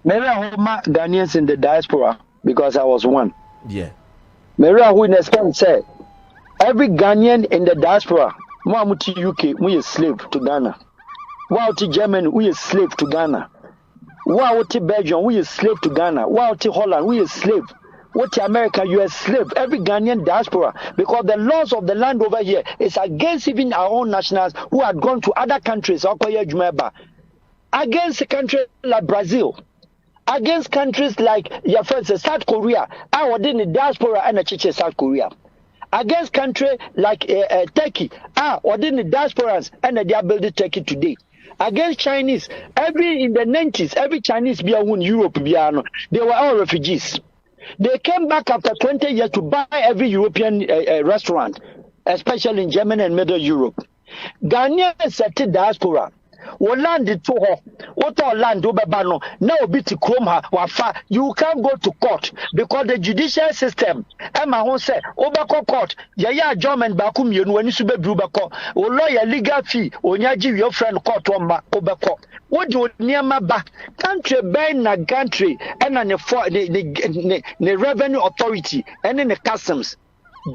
Maybe I hold my Ghanaians in the diaspora because I was one. Yeah. Maybe I would say every Ghanaian in the diaspora, one to UK, we is slave to Ghana. One to Germany, we is slave to Ghana. One to Belgium, we is slave to Ghana. One to Holland, we is slave. What to America, you are slave. Every Ghanaian diaspora, because the laws of the land over here is against even our own nationals who had gone to other countries, against a country like Brazil, against countries like your friends, South Korea, I was in the diaspora and a church South Korea. Against country like Turkey, or in the diasporas and they are building Turkey today. Against Chinese, in the 90s, every Chinese be in Europe, they were all refugees. They came back after 20 years to buy every European restaurant, especially in Germany and Middle Europe. Ghanaians set diaspora. Land to her. What all land over Bano? Now be to Kromha, Wafa. You can't go to court because the judicial system. Emma won't say, Obako court, Yaya German Bakum, you when you sube Brubako, or lawyer legal fee, or Yaji, your friend court Obako. What do you near my back? Country ban a country and the revenue authority and then the customs.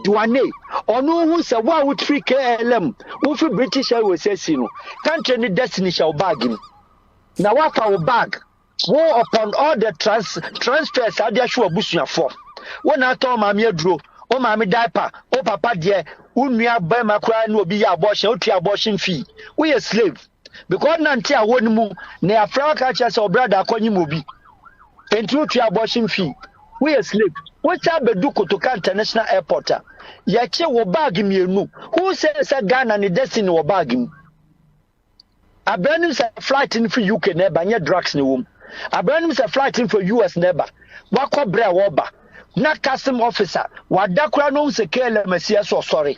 Douane or no who say why would 3 KLM who for British Airways says you know country any destiny shall bag him. Now what our bag war upon all the transfers are there sure bushia for. When I told my dro, oh mammy diaper, oh papa dear, unmia by my cry no be abortion, abortion fee. We a slave. Because nanti a one mu ne a flower catchers or brother konyi mobi. And through abortion fee. We are slave. What's up, Beduko to International Airport? Yache will bag him, you know. Who says a gun and a destiny will bag him? A brand is a flight in for UK neighbor, and your drugs in the womb. A brand is a flight in for US neighbor. Wako Brea Woba, not custom officer. What Dakra knows a KLM Messiah so sorry.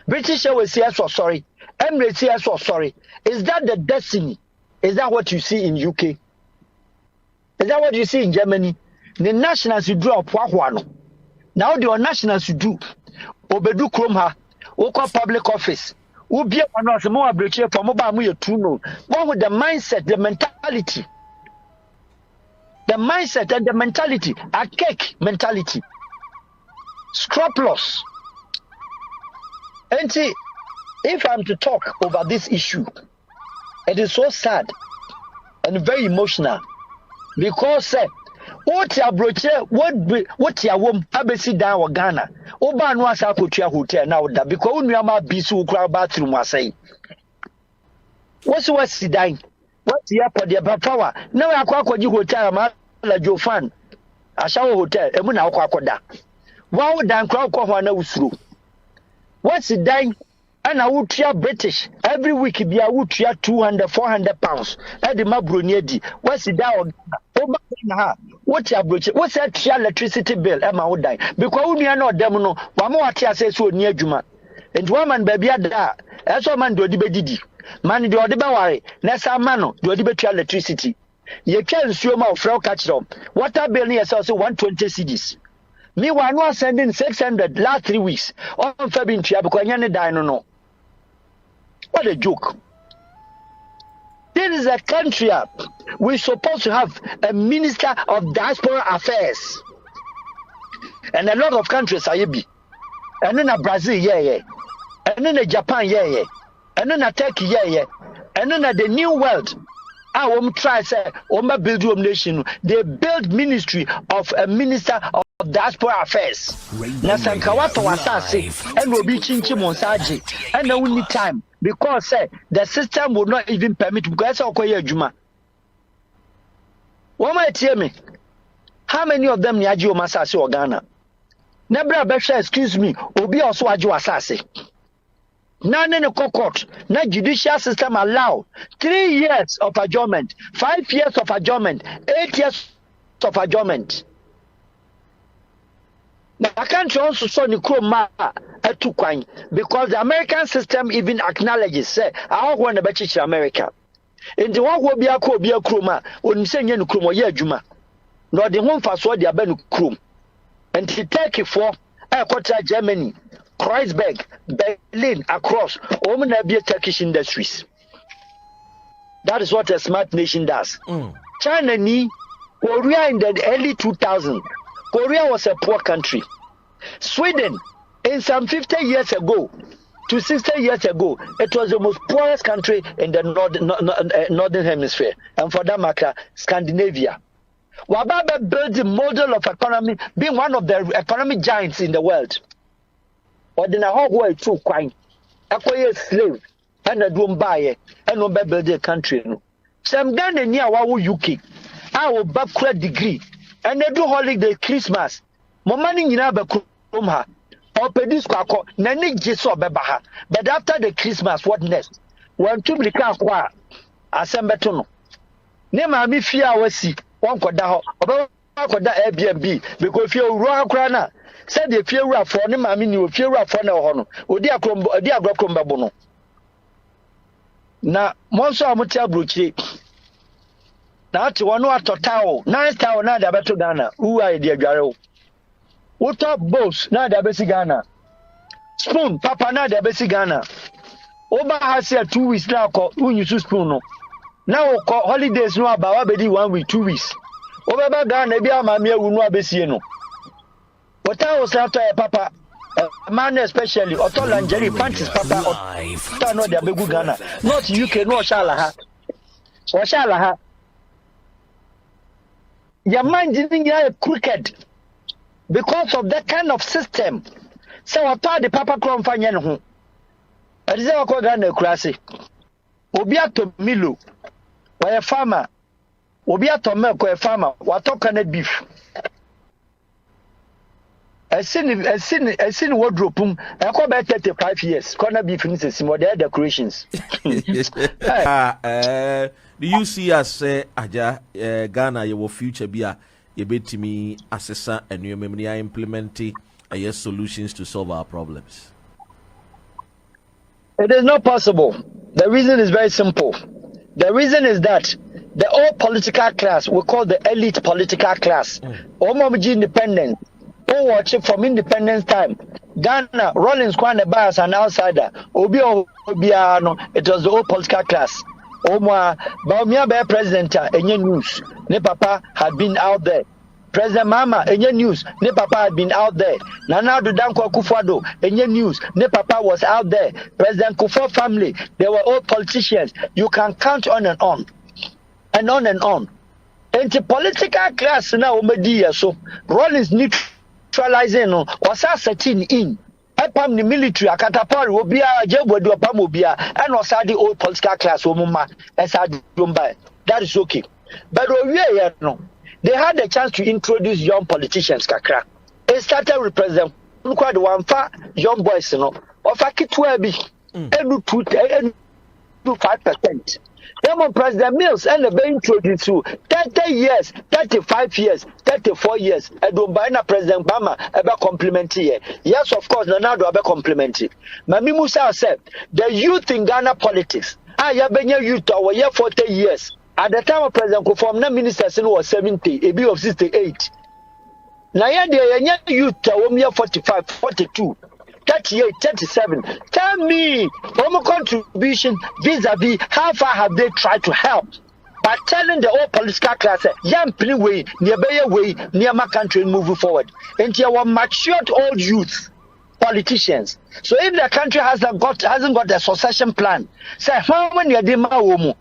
British Airways say so sorry. Emirates say so sorry. Is that the destiny? Is that what you see in UK? Is that what you see in Germany? The nationals you do up no. Now the nationals you do obedu kromha oko public office obi one as more break for mobile mu true no one with the mindset the mentality and the mentality a cake mentality scrupulous. And see, if I'm to talk over this issue, it is so sad and very emotional because what ya broche what ya wom abesi down wa Ghana oba no asa kotua hotel na oda because onua ma bisu kura bathroom asai what si dan what ya for the power na wa akwaji hotel ma la Jofan ashawo hotel emu na akwakoda wa dan kura kwa na usuro what si dan ana wutua British every week bia wutua 200-400 pounds e de mabroni adi what si dan oba na what ya broche what say electricity bill e ma wo dan because unua na odam no wa ma wate ase so oni adwuma enti wa man ba bia da e so man de odi bedidi man de odi be ware na sa man no de odi betua electricity ye twa nsuo ma ofra ka kire water bill ne yesa so 120 cedis me wa no sending 600 last 3 weeks on fa bi ntua because anya ne dan no what a joke. This is a country we're supposed to have a minister of diaspora affairs. And a lot of countries are be. And then a Brazil, yeah. And then a Japan, yeah. And then a Turkey, yeah. And then the new world. I won't try say, build your nation. They build ministry of a minister of diaspora affairs. Nasankawato wasase and will be chinchi monsaji. And the only time. Because the system will not even permit because of Juma. What might tell me? How many of them Niaji Masasi or Ghana? Nebra Besha, excuse me, Obi also Aju Asasi. None in a court, no judicial system allow 3 years of adjournment, 5 years of adjournment, 8 years of adjournment. Now, I can't also saw Nikroma because the American system even acknowledges I want to be America. In the one will be a kroma when you say Nukroma Yajuma. Nor the one for so the Abenu Krum. And to take it for Germany, Kreuzberg, Berlin, across, women have be Turkish industries. That is what a smart nation does. China ni Korea in the early 2000s, Korea was a poor country. Sweden, in some 50 years ago to 60 years ago, it was the most poorest country in the northern hemisphere, and for that matter, Scandinavia. Wababa built the model of economy, being one of the economic giants in the world. Or the whole world too, quite. A slave, and a doom buyer, and no build the country. Some Ghana near UK, our bachelor degree, and they do holiday Christmas. More money in Abakumha, or Pedisco, Nani Jiso Bebaha. But after the Christmas, what next? One to be qua, Assembetono. Nema me fear was see, one koda, about Airbnb, because you raw crana. Said the fear of for him, I mean, you fear of for no honor, or dear Crombabono. Now, Monso Amutia Bruchi. Now, to one who total, 9 town, now the better Ghana, who are dear Garo. What up, boss, now the basic Ghana. Spoon, Papa, now the basic Ghana. Oba has here 2 weeks now, who you spoon. Now, holidays no about 1 week, 2 weeks. Over Ghana, be a mamma will not be seen. What I was after Papa, a man especially, or tall and Jerry Pantis, Papa, or not the Begu Ghana, not UK, no Shalaha. Or Shalaha. Your mind didn't get crooked because of that kind of system. So I thought the Papa Crom Fanyan home. I deserve a Ghana classy. Obiato Milu, by a farmer. Obiato milk, a farmer, what talking beef. I seen wardrobe. I call back 35 years. Corner beef is more their decorations. Do you see us Aja Ghana your future be a bit to me assessor and your memory implementing solutions to solve our problems? It is not possible. The reason is very simple. The reason is that the old political class, we call the elite political class, Omoji independent. Oh, watch it from independence time. Ghana, Rollins, Kwan, as an outsider. Obiano, it was the old political class. Omwa, Baumia Bear President, any news. Ne Papa had been out there. President Mama, any news. Ne Papa had been out there. Nana Danko Kufado, any news. Ne Papa was out there. President Kufo family, they were all politicians. You can count on and on. And on and on. And the political class now, so Rollins need neutralizing was setting in. Epam the military, a catapult will be a jebo do a pamobia, and was the old political class woman as I do by. That is okay. But no, they had the chance to introduce young politicians, Kakra. They started with President quite one far young boys, or Faki 12 and 5%. Then President Mills and the introduced to 30 years, 35 years, 34 years. I don't buy na President Obama about complimentary. Yes, of course, no, about complimentary. Mami Musa said the youth in Ghana politics. Have been youth over here 40 years. At the time of President Kufo, na ministers was 70, a bit of 68. Now, yeah, youth over 45, 42. 38, 37. Tell me, what contribution vis-a-vis how far have they tried to help? By telling the old political class, young way, near my country moving forward. Into our matured old youth politicians. So if the country hasn't got a succession plan, say how many are they now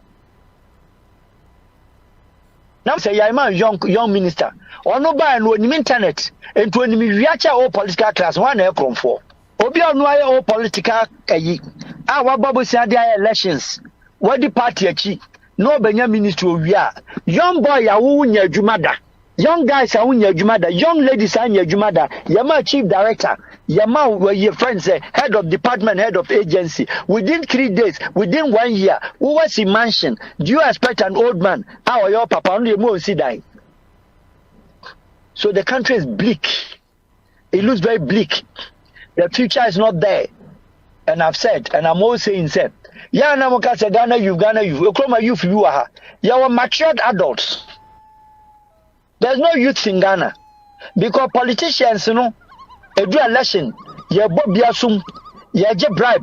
say I'm a young minister. Or no buy no internet and to any reach old political class one air from for. Obi onwaya o political kayi our babu say their elections what the party achi no benya ministry owia young boy ya wo nya adwuma da young guys are nya adwuma da young ladies are nya adwuma da yama chief director yama your friends head of department head of agency within 3 days within 1 year who was in mansion do you expect an old man how your papa only mo see die? So the country is bleak. It looks very bleak. The future is not there. And I've said, and I'm always saying, yeah, Namoka said, Ghana, you, Oklahoma youth, you are. You are matured adults. There's no youth in Ghana. Because politicians, they do election. You bob biasum, you bribe,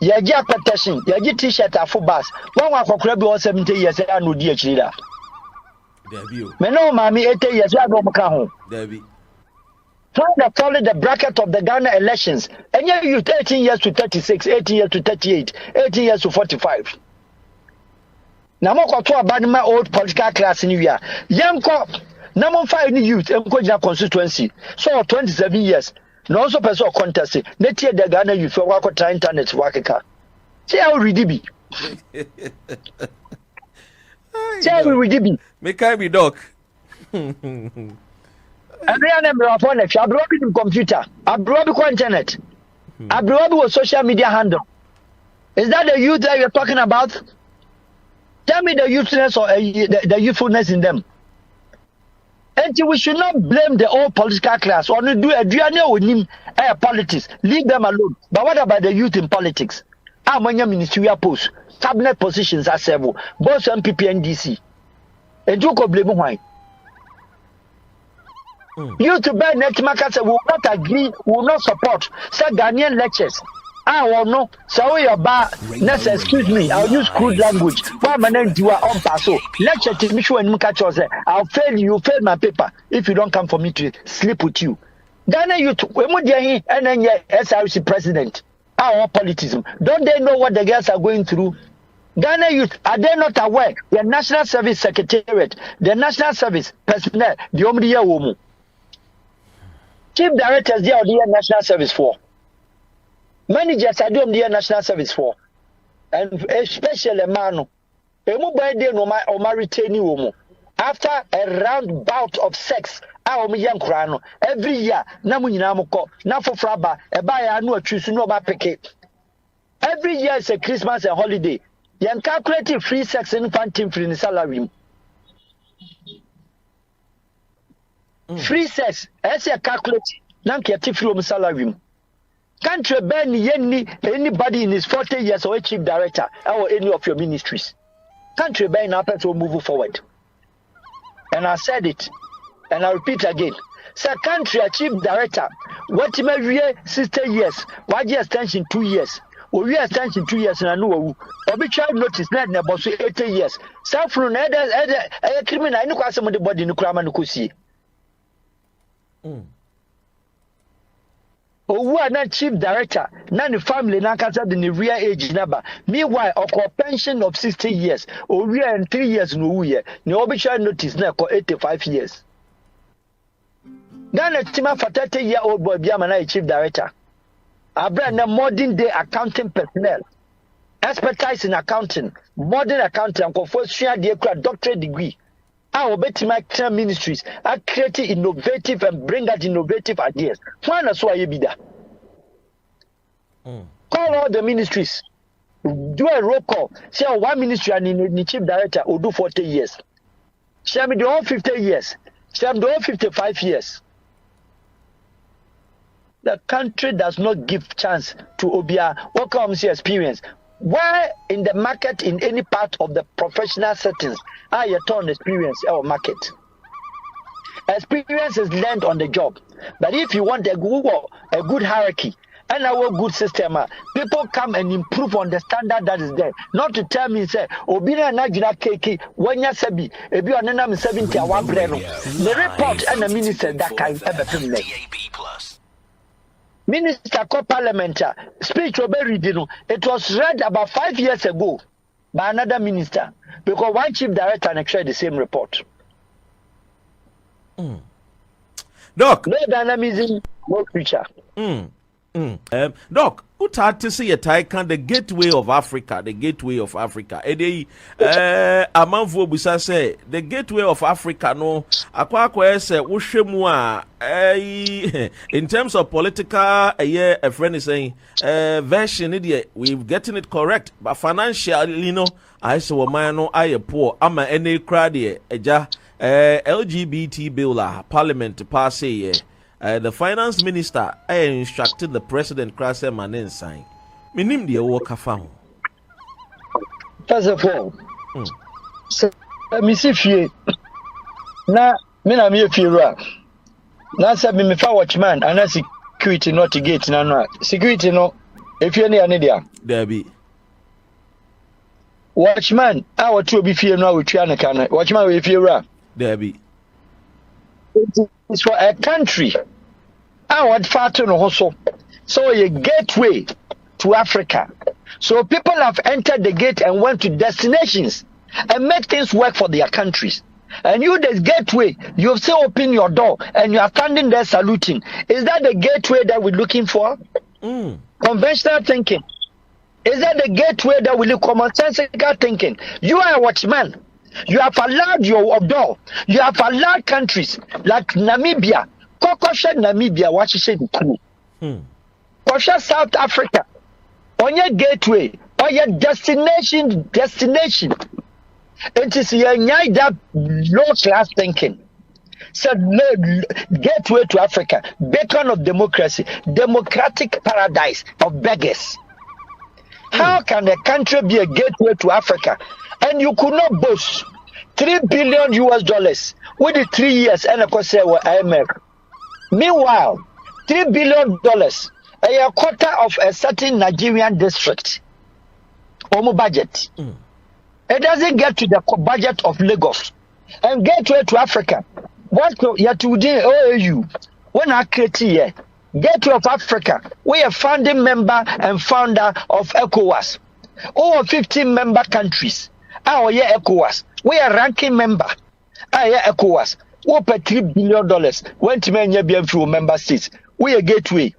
you get petition, you get t-shirt at full bus. One for 70 years, and no DH leader. Me no mami 80 years we go mka ho. Try to follow the bracket of the Ghana elections. And yeah, you 18 years to 36, 18 years to 38, 18 years to 45. Now, I'm going to my old political class in here. Young cop, number 5 in youth, and constituency. So, 27 years. No, also person contest. Next year, the Ghana youth for work on internet work. See how ready be. See how ready be. Make I be dog. And we are never upon it. I brought it computer. I brought it internet. I brought it social media handle. Is that the youth that you're talking about? Tell me the youthfulness or the youthfulness in them. And we should not blame the old political class or do a with him politics. Leave them alone. But what about the youth in politics? How many ministerial posts, cabinet positions are several, both MPP and DC. And you could blame why? You to buy net markets will not agree, will not support. Say Ghanaian lectures. I will know. So your bar, let's excuse me. I'll use crude language. Why my name you are on paso? Lecture to me show and Mukacho say, I'll fail you, fail my paper if you don't come for me to sleep with you. Ghana youth, we would and then SRC president. Our politism. Don't they know what the girls are going through? Ghana youth, are they not aware? The National Service Secretariat, the National Service personnel, the Omriya Womu. Chief directors, they are the National Service for. Managers are doing the National Service for. And especially Mano. After a round bout of sex, every year, every year is a Christmas and holiday. You calculate free sex and infantile free in salary. Free sex, as a calculate, non-captive from salary. Country ban anybody in his 40 years or a chief director or any of your ministries. Country ban happens to move forward. And I said it, and I repeat again. Sir, country a chief director, what you may 60 years, why you extension 2 years? Or you extension 2 years and I know. Or be child notice not about 80 years. South from a criminal, I know somebody body in the Kraman Kusi. Who are not chief director, none the family now considered in the real age number. Meanwhile, a pension of 60 years, or we are in 3 years no year, no obituary notice now for 85 years. Ghana Tima for 30-year-old boy Biamana chief director. I brand a modern day accounting personnel, expertise in accounting, modern accounting, and for share the doctorate degree. I will bet my ministries are creating innovative and bring out innovative ideas. Why so I be that? Call all the ministries. Do a roll call. Say one ministry and in chief director will do 40 years. Shall me do all 50 years. Shall me do all 55 years. The country does not give chance to Obia. What comes here experience? Where in the market, in any part of the professional settings, are you turn experience or market? Experience is learned on the job. But if you want a good hierarchy and our good system, people come and improve on the standard that is there. Not to tell me, say, Obina Najina Keki, when you sabi, if you are not 70 or 1 breno. The report and the minister that can ever make. Minister co-parliamentar speech it was read about 5 years ago by another minister because one chief director and shared the same report. Doc, no dynamism, no creature. Doc, what hard to see a Taikan, the gateway of Africa, the gateway of Africa. Amanfo Busa say the gateway of Africa no akwa say wohwemu in terms of political a friend is saying version we're getting it correct, but financially no I say woman no I poor ama any crowd eja LGBT bill parliament pass the finance minister instructed the president Krasem Manen sign. Minim the work found. First of all, so me see fear. Na me na me fear. Na say me fa watchman and na security not to gate na security no. If you any there. There be. Watchman, I want to be fear no we try na can. Watchman we fear. There be. It is for a country. I want far to know so a gateway to Africa. So people have entered the gate and went to destinations and make things work for their countries. And you, the gateway, you've still opened your door and you are standing there saluting. Is that the gateway that we're looking for? Conventional thinking. Is that the gateway that we look commonsensical thinking? You are a watchman. You have allowed your door. You have allowed countries like Namibia. Kokosha Namibia, what you say, Kokosha South Africa. On your gateway, on your destination. It is your that low class thinking. So gateway to Africa, beacon of democracy, democratic paradise of beggars. How can a country be a gateway to Africa? And you could not boast $3 billion with the 3 years and a IMF. Meanwhile, $3 billion, a quarter of a certain Nigerian district, budget. It doesn't get to the budget of Lagos and gateway to Africa. What you have to do, OAU, when I create here, gateway of Africa, we are founding member and founder of ECOWAS. Over 15 member countries. Our year ECOWAS. We are ranking member. Our year ECOWAS. We pay $3 billion. Went to many member states. We are gateway.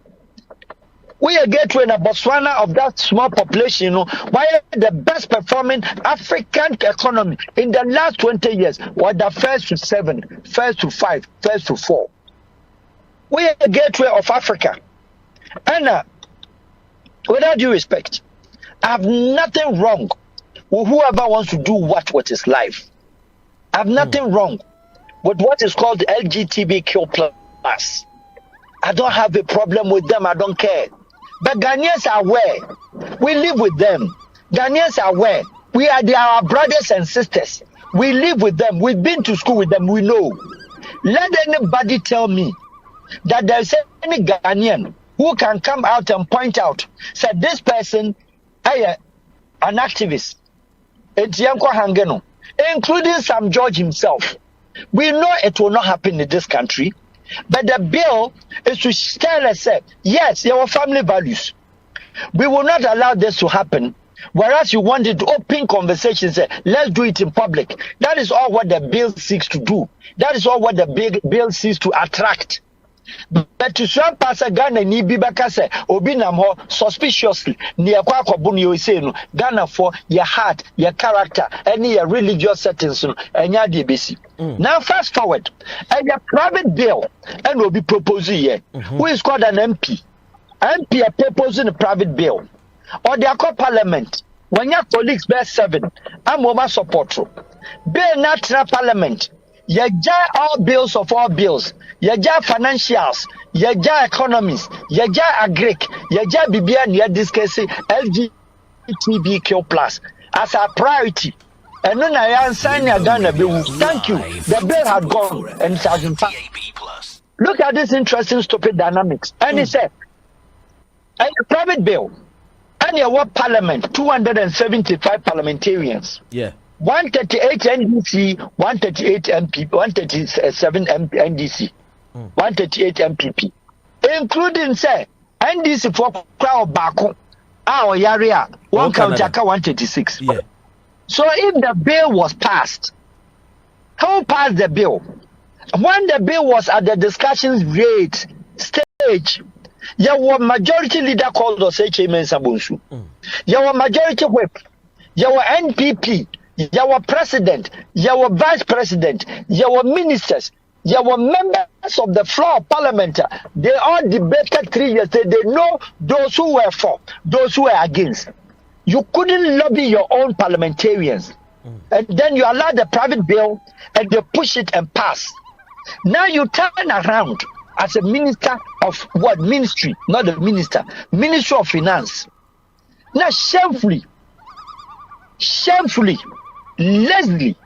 We are gateway in Botswana of that small population. Why the best performing African economy in the last 20 years was the first to 7, first to 5, first to 4. We are the gateway of Africa. And with all due respect, I have nothing wrong with whoever wants to do what with his life. I have nothing wrong with what is called LGBTQ plus. I don't have a problem with them. I don't care. But Ghanaians are aware. We live with them. Ghanaians are aware. We are our brothers and sisters. We live with them. We've been to school with them. We know. Let anybody tell me that there's any Ghanaian who can come out and point out, say this person, an activist, including Sam George himself. We know it will not happen in this country, but the bill is to tell us, yes, our family values. We will not allow this to happen. Whereas you wanted open conversations, let's do it in public. That is all what the bill seeks to do. That is all what the bill seeks to attract. But to some pastor Ghana ni bibaka say obi nam ho suspiciously near kwa kwabunu you say no Ghana for your heart, your character, any your religious settings no enya de besi. Now fast forward, and a private bill and will be proposing here. Who is called an MP? MP are proposing a private bill. Or they are called parliament. When your colleagues bear 7, I'm over support. Bill natural parliament. Yaja all bills of all bills. Yaja financials. Yaja economies. Yaja agric. Yaja BBA and ya discuss LGBTQ plus as a priority. And then I sign a Ghana bill. Thank you. The bill had gone and it has been passed. Look at this interesting stupid dynamics. And he said, and a private bill. And your what parliament? 275 parliamentarians. Yeah. 138 NDC, 138 MP, 137 NDC, 138 MPP, including say NDC for crowd back our area, one county 136. Yeah. So if the bill was passed, who passed the bill? When the bill was at the discussions rate stage, your majority leader called us H.M.N. Sabunsu. Your majority whip, your NPP. Your president, your vice president, your ministers, your members of the floor of parliament, they all debated 3 years. They know those who were for, those who were against. You couldn't lobby your own parliamentarians. And then you allow the private bill and they push it and pass. Now you turn around as a minister of what ministry? Not the minister, Ministry of Finance. Now shamefully, Leslie,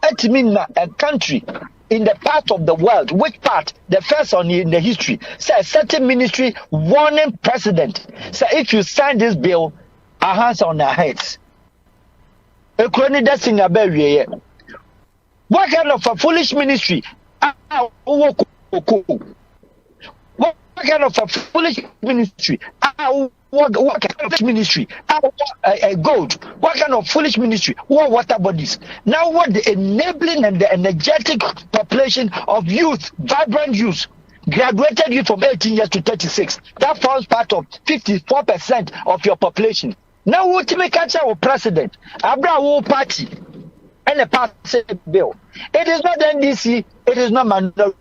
it means a country in the part of the world, which part? The first one in the history. Say a certain ministry warning president. Say if you sign this bill, our hands on our heads. We What kind of a foolish ministry? What kind of a foolish ministry? What kind of ministry? Gold. What kind of foolish ministry? What water bodies? Now, what the enabling and the energetic population of youth, vibrant youth, graduated you from 18 years to 36. That forms part of 54% of your population. Now, what to make a president? Abraham party and a pass bill. It is not NDC. It is not minority.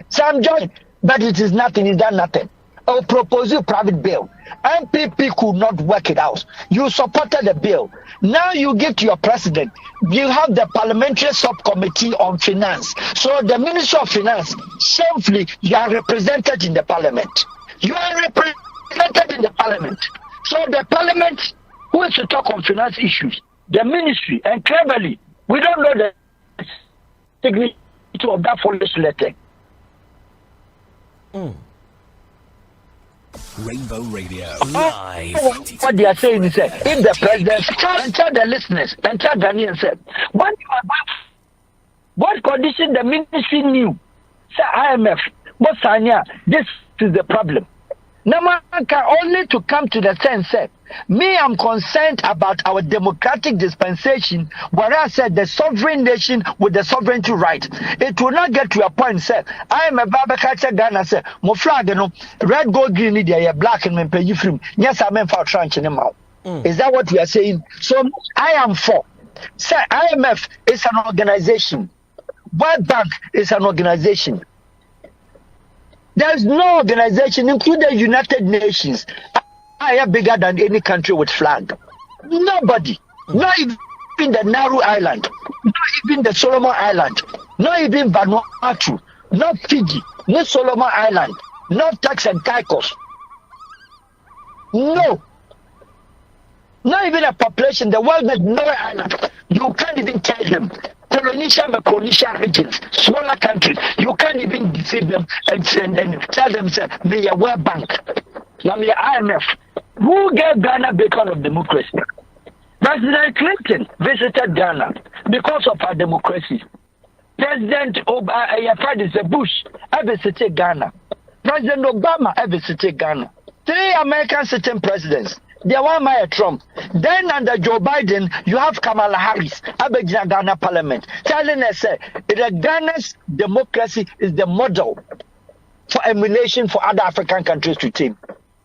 Some join, but it is nothing. It's done nothing. Or propose you private bill. MPP could not work it out. You supported the bill. Now you give to your president. You have the parliamentary subcommittee on finance. So the Minister of Finance, shamefully, you are represented in the parliament. You are represented in the parliament. So the parliament, who is to talk on finance issues, the ministry, and cleverly, we don't know the signature of that foolish letter. Rainbow Radio Live. What they are saying is that if the president and tell the listeners and tell Ghanaians said, what condition the ministry knew? Say IMF, but Sanya, this is the problem. Namanka only to come to the sense that me, I'm concerned about our democratic dispensation, where I said the sovereign nation with the sovereignty right. It will not get to a point, sir. I am a Babakacha Ghana, sir. My flag, red, gold, green, India, black, and me pay you from. Yes, I'm in for tranche in the mouth. Is that what we are saying? So I am for. Sir, IMF is an organization. World Bank is an organization. There's no organization, including the United Nations, are bigger than any country with flag. Nobody. Not even the Nauru Island. Not even the Solomon Island. Not even Vanuatu. Not Fiji. Not Solomon Island. Not Turks and Caicos. No. Not even a population. The world has no island. You can't even tell them. Polynesian and Polynesian regions, smaller countries, you can't even deceive them and tell them, say, they are World Bank. Now, the IMF. Who gave Ghana beacon of democracy? President Clinton visited Ghana because of our democracy. President Bush visited Ghana. President Obama visited Ghana. 3 American sitting presidents. There one Maya Trump. Then under Joe Biden, you have Kamala Harris, Abidjan Ghana Parliament, telling us that Ghana's democracy is the model for emulation for other African countries to take.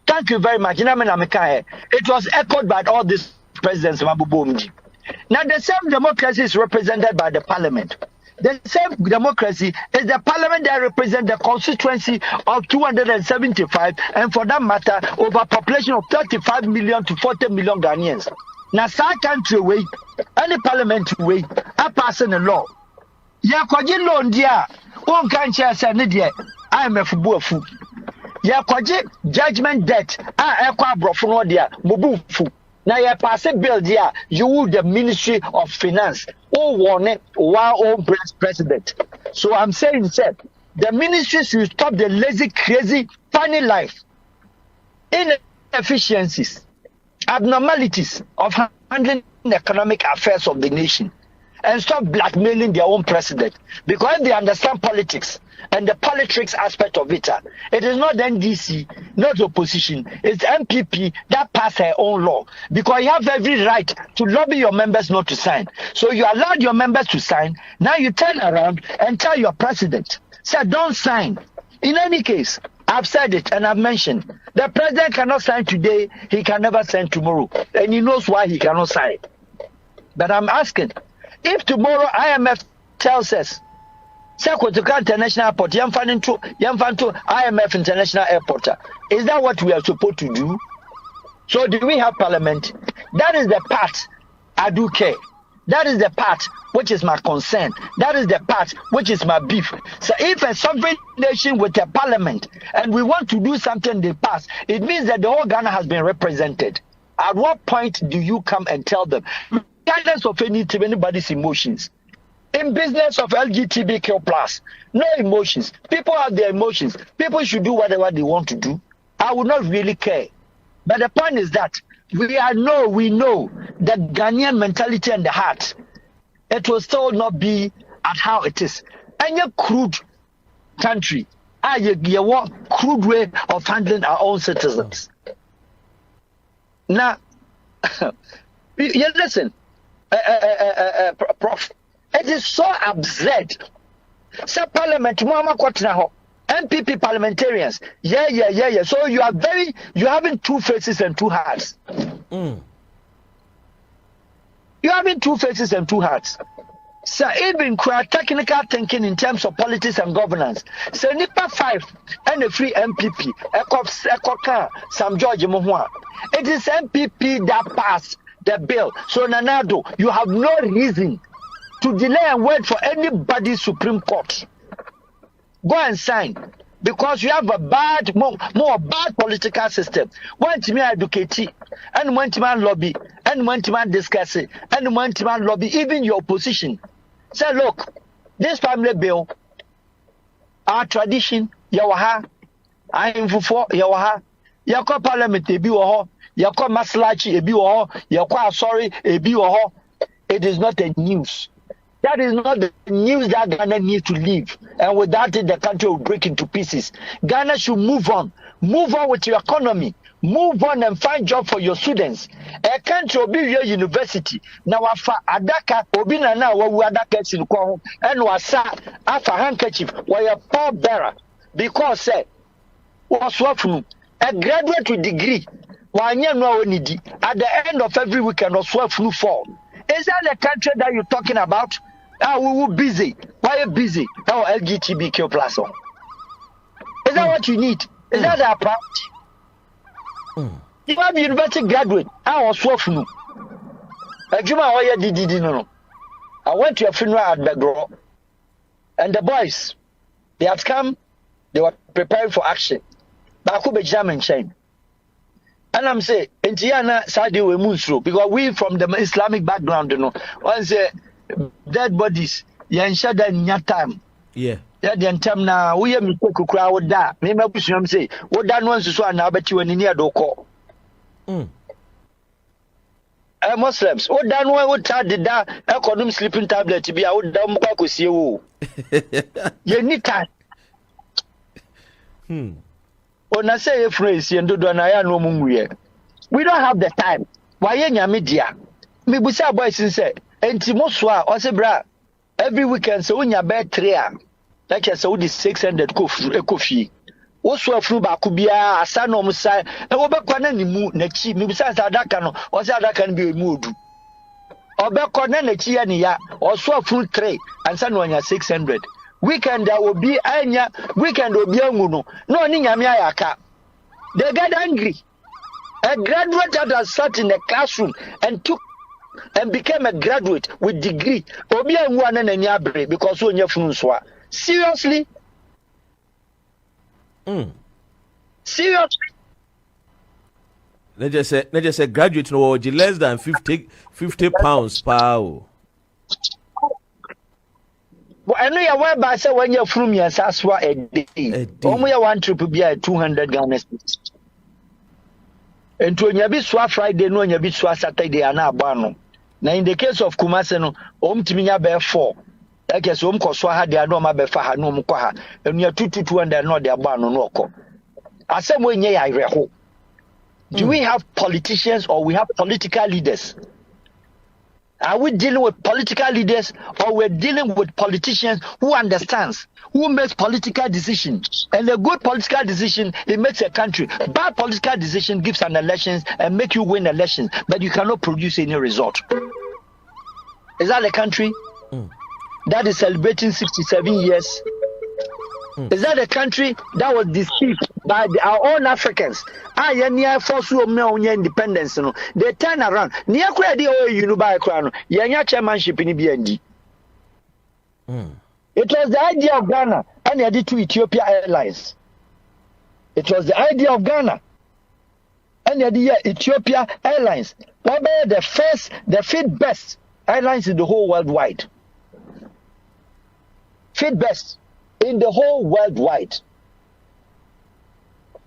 Thank you very much. It was echoed by all these presidents. Now the same democracy is represented by the parliament. The same democracy is the parliament that represents the constituency of 275, and for that matter, over a population of 35 million to 40 million Ghanaians. Now, some country way, any parliament way, are passing a law. Ya kwaji loan dia, one can't share Sanidia, IMF Buafu. Ya kwaji judgment debt, Aqua Brofonodia, Mubufu. Now, you pass a bill there, you would the Ministry of Finance, or one own president. So I'm saying, sir, the ministry should stop the lazy, crazy, funny life, inefficiencies, abnormalities of handling the economic affairs of the nation, and stop blackmailing their own president. Because they understand politics and the politics aspect of it, it is not NDC, not opposition, it's MPP that passed her own law. Because you have every right to lobby your members not to sign. So you allowed your members to sign. Now you turn around and tell your president, say, don't sign. In any case, I've said it and I've mentioned, the president cannot sign today, he can never sign tomorrow. And he knows why he cannot sign. But I'm asking, if tomorrow IMF tells us, Sekotoka International Airport, Yamfanto IMF International Airport, is that what we are supposed to do? So do we have parliament? That is the part I do care. That is the part which is my concern. That is the part which is my beef. So if a sovereign nation with a parliament and we want to do something they pass, it means that the whole Ghana has been represented. At what point do you come and tell them? Regardless of anybody's emotions. In business of LGBTQ+, no emotions. People have their emotions. People should do whatever they want to do. I would not really care. But the point is that we know the Ghanaian mentality and the heart it will still not be at how it is. And your crude country, you want crude way of handling our own citizens. Now, you listen, Prof. It is so absurd. Say Parliament, MPP parliamentarians, yeah. So you having two faces and two hearts. You're having two faces and two hearts. So even technical thinking in terms of politics and governance. So NIPA 5 and a free MPP, Sam George Mohua. It is MPP that passed the bill. So Nanado, you have no reason to delay and wait for anybody's Supreme Court. Go and sign. Because you have a more bad political system. One to me educate, and one to man lobby, and one to man discuss it, and one to man lobby, even your opposition. Say, look, this family bill, our tradition, yawaha, I am for yawaha, yako parliament, ebi woho, yako maslachi, ebi woho, yako sorry, ebi woho. It is not a news. That is not the news that Ghana needs to live. And without it, the country will break into pieces. Ghana should move on. Move on with your economy. Move on and find job for your students. A country will be your university. Now, afa adaka, obi na na wawu adaka sinkwa and wasa afa handkerchief where your poor bearer. Because what's from a graduate with degree. Wanya no onidi. At the end of every weekend, or swap flu fall. Is that the country that you're talking about? We were busy. Why are you busy? Oh, LGBTQ plus. Is that what you need? Is that our priority? You have a university graduate. I was swapping. No. I went to a funeral at Begro, and the boys, they had come, they were preparing for action. But I could be German chain. And I'm saying, Intiana Sadi we move because we from the Islamic background, you know. Once dead bodies, you ensure that in your time. Yeah. Yeah, the time now we have to cry with that. Maybe I'm say, what that wants to so now, but you in near do call. Muslims, what that one would tell the da economic sleeping tablet to be out down back with you. You need time. When I say a phrase, we don't have the time. Why in media? Me busa boys say, and Timoswa, or say, bra, every weekend, so when you bed 3 like I said, 600 coffee. Also, a flu bakubia, a son of Musa, and Obakwana Nimu, Nechi, Mibisa Sadakano, or Sadakan be moved. Obakwana Nechi, or so a full tray, and son when you're 600. Weekend there will be anya weekend will be no ninyamiaka. They got angry. A graduate that has sat in a classroom and became a graduate with degree. Obi one and nyabre because when you funuswa. Seriously? Seriously? Let's just say graduate no less than 50 pounds per hour. I know you went by say when you're from your Saswa a day. Only one trip will be at 200 Ghana. And to your bit Friday, no, your bit Saturday, and now Bano. Now, in the case of Kumaseno, to me, bear 4. I guess Koswa had their normal befaha no mukaha, and you're 2 and they're not their Bano no ko. As some way, I reho. Do we have politicians or we have political leaders? Are we dealing with political leaders or we're dealing with politicians who understands, who makes political decisions? And a good political decision, it makes a country. Bad political decision gives an elections and make you win elections, but you cannot produce any result. Is that a country that is celebrating 67 years? Is that a country that was deceived by our own Africans? Independence. They turn around. Chairmanship in BND. It was the idea of Ghana and they did to Ethiopia Airlines. It was the idea of Ghana and they did Ethiopia Airlines. The fifth best airlines in the whole worldwide. Fifth best in the whole worldwide.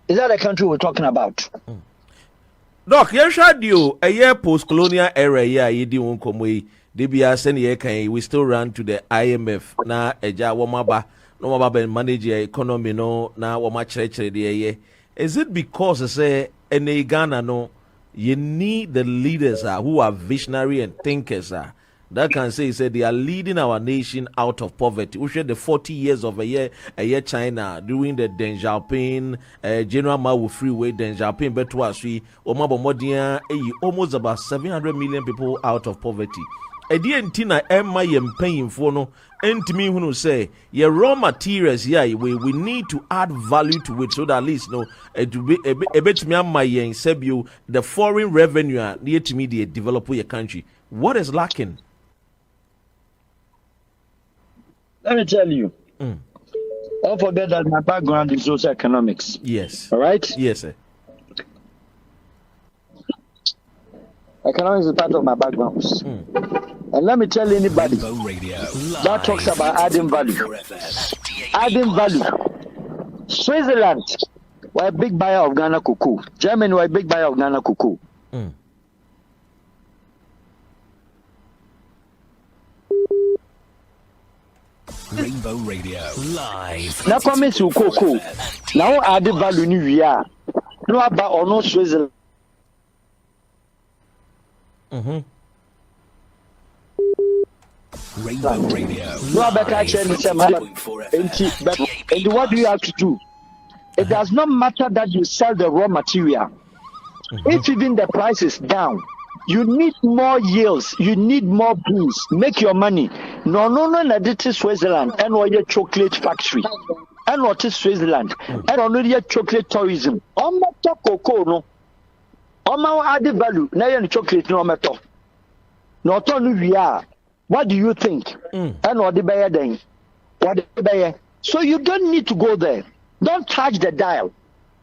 Is that a country we're talking about? Doc, yes, I do. A year post-colonial era, yeah, you didn't come away. DBS send ye can we still run to the IMF na eja womaba no maba manage economy no na woma chere de. Is it because say in Ghana no you need the leaders who are visionary and thinkers that can say they are leading our nation out of poverty. We share the 40 years of a year China during the Deng Xiaoping General Mao Freeway Deng Xiaoping Betuasui Omabo Modia almost about 700 million people out of poverty. Tina Emma yem paying for no me who say your raw materials we need to add value to it so that at least no it will be a bit me my yen sebu the foreign revenue near to me the develop your country. What is lacking? Let me tell you. Don't forget that my background is also economics. Yes. All right? Yes, sir. Economics is part of my background. And let me tell anybody that talks about adding value. Adding value. Switzerland were a big buyer of Ghana cocoa. Germany were a big buyer of Ghana cocoa. Rainbow Radio live. Now come to cocoa. Now add value new year. No about or no Switzerland. Rainbow Radio. No better change and what do you have to do? It does not matter that you sell the raw material. If even the price is down, you need more yields, you need more beans, make your money. No, this is Switzerland and or your chocolate factory. And what is Switzerland? And only your chocolate tourism. Cocoa no. Added value. Now you're chocolate no matter. Not only we are. What do you think? And what the buyer then? What the buyer? So you don't need to go there. Don't charge the dial.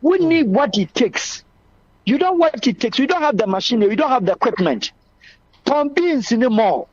We need what it takes. You don't want what it takes. We don't have the machinery. We don't have the equipment. Beans in the mall.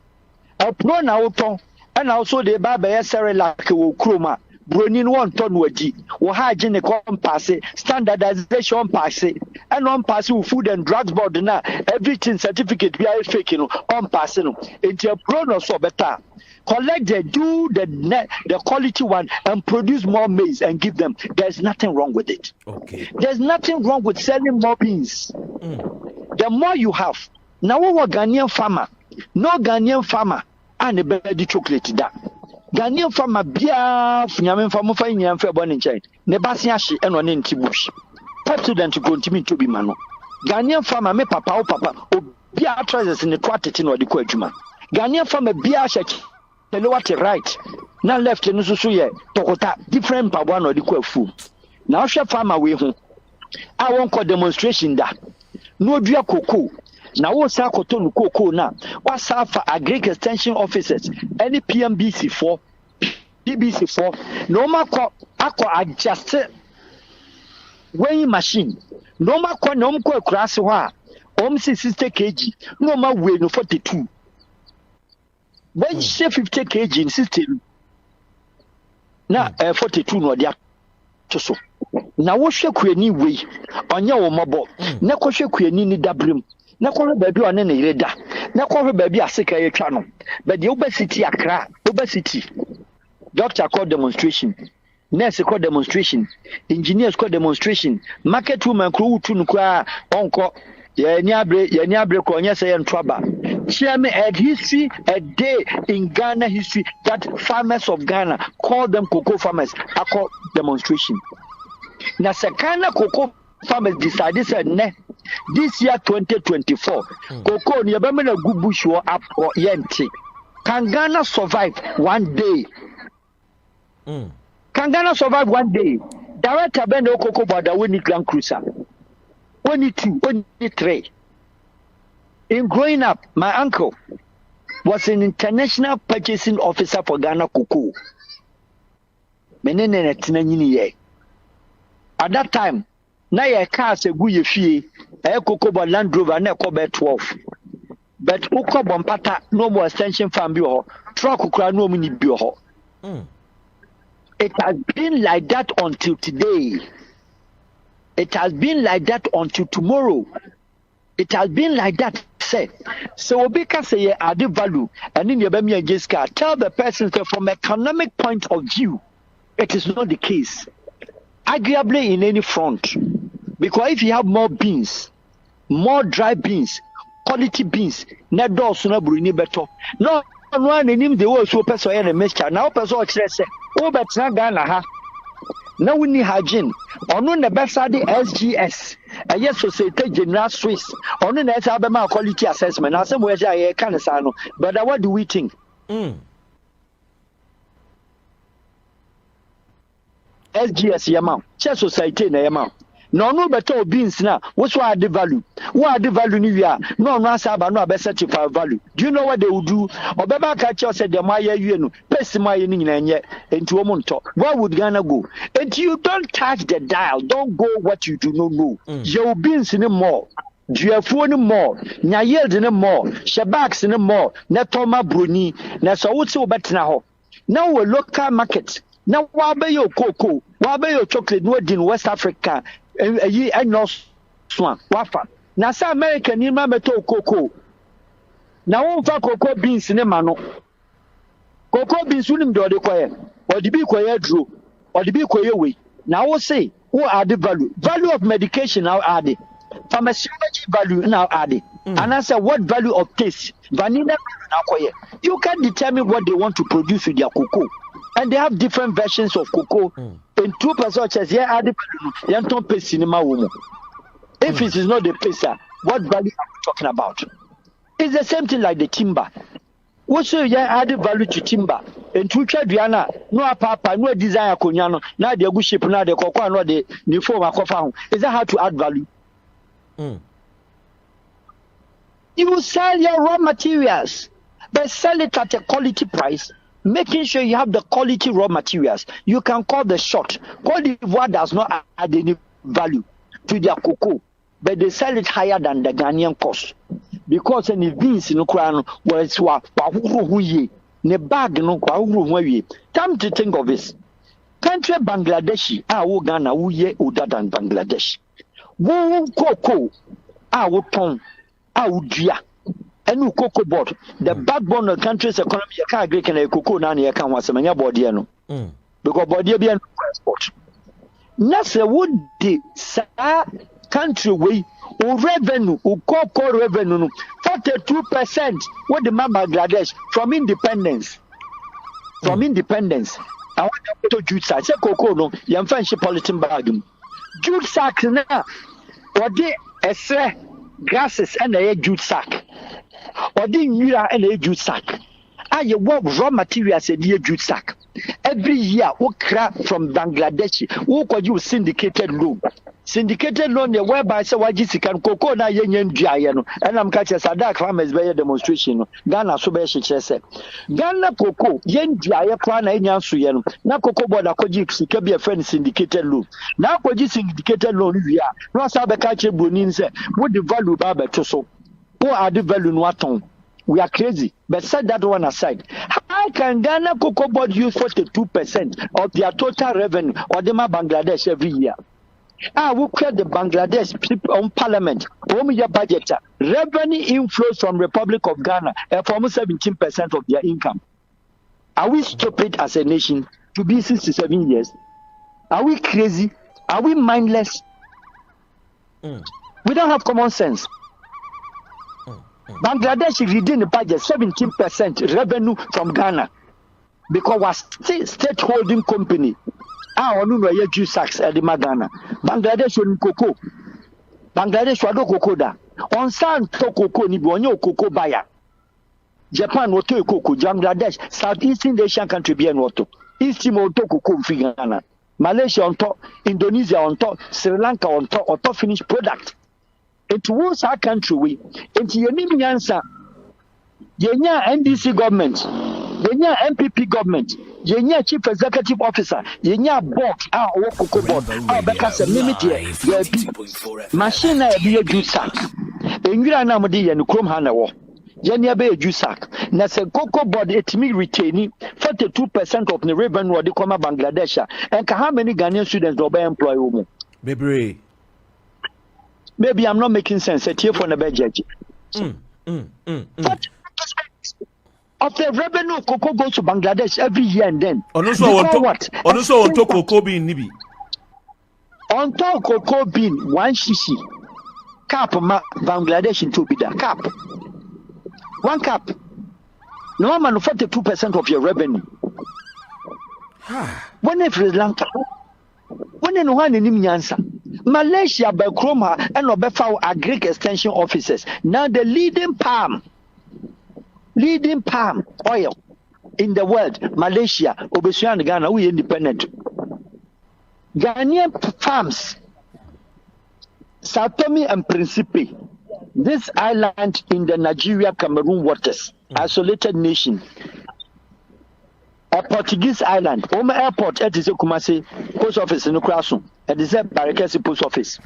And also the buyer sell like chroma. Bronin 1 ton waji. We hygiene pass standardization pass and on pass food and drugs board now. Everything certificate we are fake on passing. It's a pro no so better. Collect the quality one and produce more maize and give them. There's nothing wrong with it. Okay. There's nothing wrong with selling more beans. The more you have. Now we Ghanaian farmer. No Ghanaian farmer and a better chocolate that. Ghanaian farmer bia funyamen farmer fa nyam fa boni nchen ne basia hye eno ne ntibush president to continue to be mano Ghanaian farmer me papa bia treasures ne twatete no de ko adwuma Ghanaian farmer bia hye tell what right na left no so ye tokota different pabo no de ko afu na hwe farmer we hu a won ko demonstration da no dua cocoa na wo sa akoto no cocoa na wasa fa agric extension officers any PMBC4 PBC4 no makọ adjust weighing machine no makọ no mko akurase ho a 60 kg no ma weigh no 42 when she 50 kg in system na 42 no dia to so na wo hwe kuani weigh onye wo mobo na ko hwe kuani ni dabrem na ko baabi one na ireda na ko baabi aseka yetwa no but the obesity akra obesity doctor called demonstration nurse called demonstration engineers called demonstration market woman crew tu nkwa onko ye ni abre ko onye say ntwaba share me a history a day in Ghana history that farmers of Ghana call them cocoa farmers are called demonstration na sekana cocoa farmers decided said ne this year 2024 cocoa ni be na gubush wo up or yenti can Ghana survive one day? Can Ghana survive one day? Director Ben Okoko Bada we need Grand Cruiser. We need 2, we need 3. In growing up, my uncle was an international purchasing officer for Ghana cocoa. At that time, na ye car se gu ye fie, cocoa bo Land Rover na ko be 12. But ukọ bompata no more extension farm bi ho, truck kura no mu ni bi ho. It has been like that until today. It has been like that until tomorrow. It has been like that. Say, so Obika say added value, and in your Bemia Jiska, tell the person that from economic point of view, it is not the case. Arguably in any front. Because if you have more beans, more dry beans, quality beans, net doors no bruni better. No one in him the world so person and a mixture. Now person say, oh, but not Ghana ha. Now we need hygiene. On the best side the SGS. And yes, Societe General Swiss. On the next Alabama quality assessment. Now somewhere I can't say no. But what do we think? SGS yama. Chess Society na yama. No better beans now. What's why the value? What the value new year? No saba no be certified value. Do you know what they will do? Obeba catch us said the maya you pesi maya ni nyanye into omonto. Where would Ghana go? And you don't touch the dial. Don't go what you do not know. You beans in more. Duafo no more. Nya yield no more. Shabaks no more. Na toma bruni. Na so what so betna ho. Now we local market. Now wa be your cocoa. Wa be your chocolate no in West Africa. And no swan wafa na sa America ni ma beto cocoa na won fa cocoa beans ne ma no cocoa beans unim de ode koye ode bi koye dro ode bi koye we na wo say who add the value of medication now add pharmacology value now add and I say what value of taste vanilla now koye you can determine what they want to produce with their cocoa. And they have different versions of cocoa. In 2% yeah, add the cinema woman. If it is not the pesa, what value are we talking about? It's the same thing like the timber. What's add value to timber? And to Diana, no papa, no desire conyano, now the good ship, now the cocoa, no the new form of coffee. Is that how to add value? You sell your raw materials, but sell it at a quality price. Making sure you have the quality raw materials. You can call the shot. Cote d'Ivoire does not add any value to their cocoa, but they sell it higher than the Ghanaian cost. Because any beans in Ukraine was ne bag no Time to think of this. Country Bangladeshi, wo Ghana, wo ye older than Bangladesh. Wo cocoa, wo pon, wo dua. And cocoa board, the backbone of the country's economy, you can't agree can a cocoa nani you can't want some body because body be an export. Nasa would the country way or revenue or cocoa revenue 42% what the Bangladesh from independence. From independence. I want to jute sack. Say cocoa no, you fancy politin bag. Jute sack now. What they grasses and a jute sack. Or the Mira and a jute sack. I work raw materials a dear jute sack. Every year, we crap from Bangladesh, who could use syndicated loan. Syndicated loan, the whereby so what you can cocoa na yen giano, and I'm catching Sadak farmers by a demonstration. Ghana so be she said. Ghana cocoa, yen giant kwana in Yansuyan, na cocoa board a kojik can be a friend syndicated loan. Now kojik syndicated loan, we are. No sabe catching Bunin said, what the value barber to so. Who are the value in we are crazy. But set that one aside. How can Ghana Cocoa Board use 42% of their total revenue or the Bangladesh every year? We create the Bangladesh on parliament. Budget. Revenue inflows from Republic of Ghana for almost 17% of their income. Are we stupid as a nation to be 67 years? Are we crazy? Are we mindless? We don't have common sense. Bangladesh is within the budget 17% revenue from Ghana because we're state holding company. No juice sacks at the Ghana. Bangladesh on cocoa. Bangladesh wado cocoa da. On san to cocoa ni bonyo cocoa buyer. Japan woto cocoa. Bangladesh Southeast Asian country bien woto. East Timor to cocoa fi Ghana. Malaysia on top, Indonesia on top, Sri Lanka on top finished product. It was our country we. Into your name answer. Yenya NDC government, Yenya MPP government, Yenya chief executive officer, Yenya board, our cocoa board, our because limited machine be a juice sack. In Granamadi and Chrome Hanawa. Yenya be a juice sack. Nasa cocoa board it me retaining 42% of the revenue of the Koma Bangladesh. And how many Ghanaian students do employ women? Baby. maybe I'm not making sense. A tier for the budget. 40% of the revenue of cocoa goes to Bangladesh every year and then. What? Also on top cocoa bean nibi. On top cocoa bean 1 cc cup Bangladesh into bida cup. 1 cup. No man 42% of your revenue. When in Sri Lanka, when in one in Nyansa, Malaysia by Chroma and Obefa agri extension officers. Now the leading palm oil in the world, Malaysia, Obesia and Ghana, we independent. Ghanaian farms, Sao Tome and Principe, this island in the Nigeria Cameroon waters, isolated nation. A Portuguese island, Oma Airport, it is a Kumasi post office in Ukrasu, it is a Parakesi post office.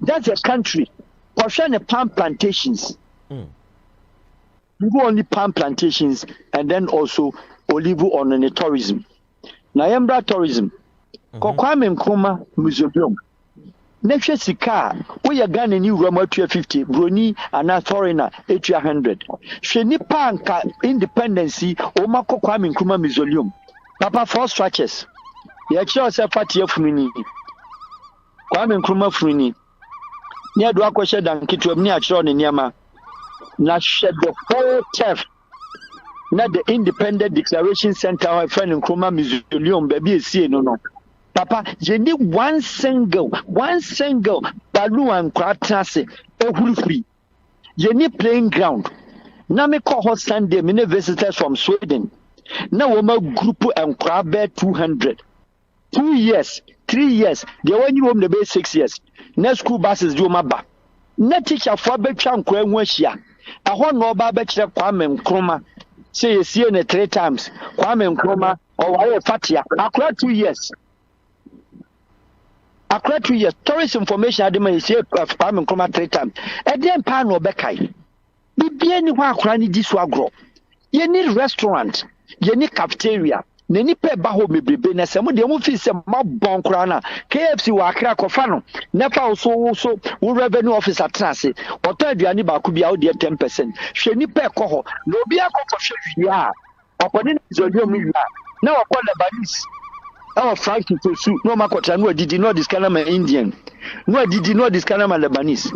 That's a country, Portion palm plantations. We go only palm plantations and then also olive on the tourism. Nayambra tourism, Kokwame Nkrumah Museum. Next sika, we are Ghana new Roma 250, Bruni and a foreigner 800. Sheni Panka independency, Omako Kwame Nkrumah Museum. Papa 4 structures. The actual party of Mini. Kwame Nkrumah Fruni. Near Dwakosha dan Kitu near Chron in Yama. Na shed the whole turf. Not the Independent Declaration Center of Friend Nkrumah Museum, baby, see no. Papa, you need one single balloon and cratrase, free. You need playing ground. Now me call hot Sunday, many visitors from Sweden. Now we make group and crab 200. 2 years, 3 years. They want you home the base 6 years. Next school buses do my back. Net teacher for bed chunk when Weshia. I want no barbecue Kwame Nkrumah. Say you see it 3 times. Kwame Nkrumah or I Fatia. I cried 2 years. According to your tourist information, I demand say Kwame Nkrumah 3 times. And then pan or bekai. Be anywhere cranny this will grow. You need restaurant, you need cafeteria. Neni pe baho me bebe na se mo de mo fi se ma bon kra na KFC wa akra kofa no nepa also wo revenue officer trase oto aduane ba ku bia wo de 10% hwe ni pe ko ho na obi akoko hwe hwia opone na zolio mi hwia na wa ko Lebanese our fried to soup no makota no didi no this kind of Indian no didi no this kind of Lebanese.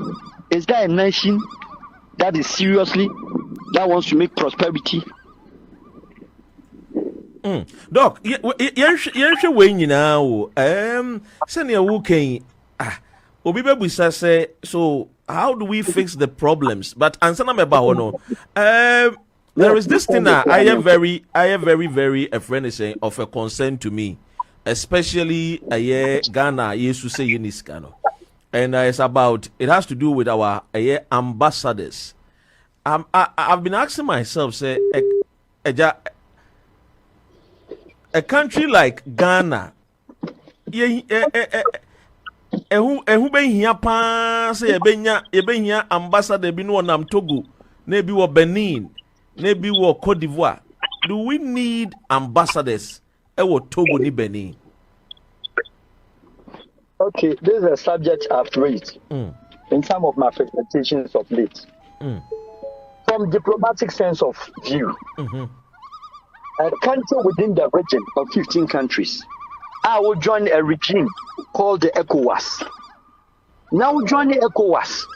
Is that a nation that is seriously that wants to make prosperity? Doc, yɛnhwɛ wei nyinaa o. Sɛnea wokan obi bɛbusa sɛ, so how do we fix the problems? But ansa na mɛba hɔ no, there is this thing that I am very a friend is saying of a concern to me, especially Ghana yesu say yeniska no, and it's about, it has to do with our ambassadors. I've been asking myself, say a country like Ghana, ehu be hia pa say ebenya ambassador bi no nam Togo, na bi wo Benin, na bi wo Cote d'Ivoire. Do we need ambassadors wo Togo ni Benin? Okay, this is a subject I've raised in some of my presentations of late. From diplomatic sense of view, a country within the region of 15 countries, I will join a regime called the ECOWAS. Now join the ECOWAS.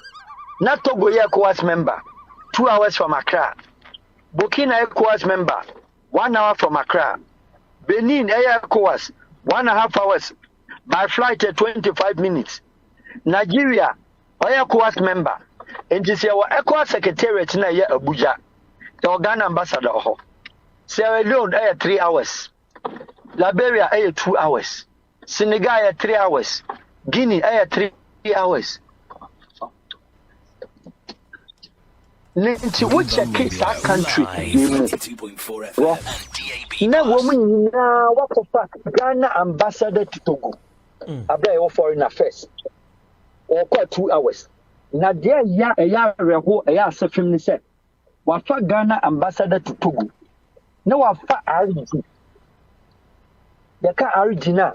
Not Togo ECOWAS member, 2 hours from Accra. Burkina ECOWAS member, 1 hour from Accra. Benin ECOWAS, 1.5 hours. By flight 25 minutes. Nigeria, ECOWAS member. And this is our ECOWAS secretariat in Abuja. The Ghana ambassador. Sierra Leone 3 hours. Liberia 2 hours. Senegal 3 hours. Guinea 3 hours. Ninti which case our country. Now woman what the fuck? Ghana ambassador to Togo. Abra foreign affairs. Or quite 2 hours. Now there ya reho ya sefim ni se. Wafa Ghana ambassador to Togo. Na wafa RG. Yaka RG na.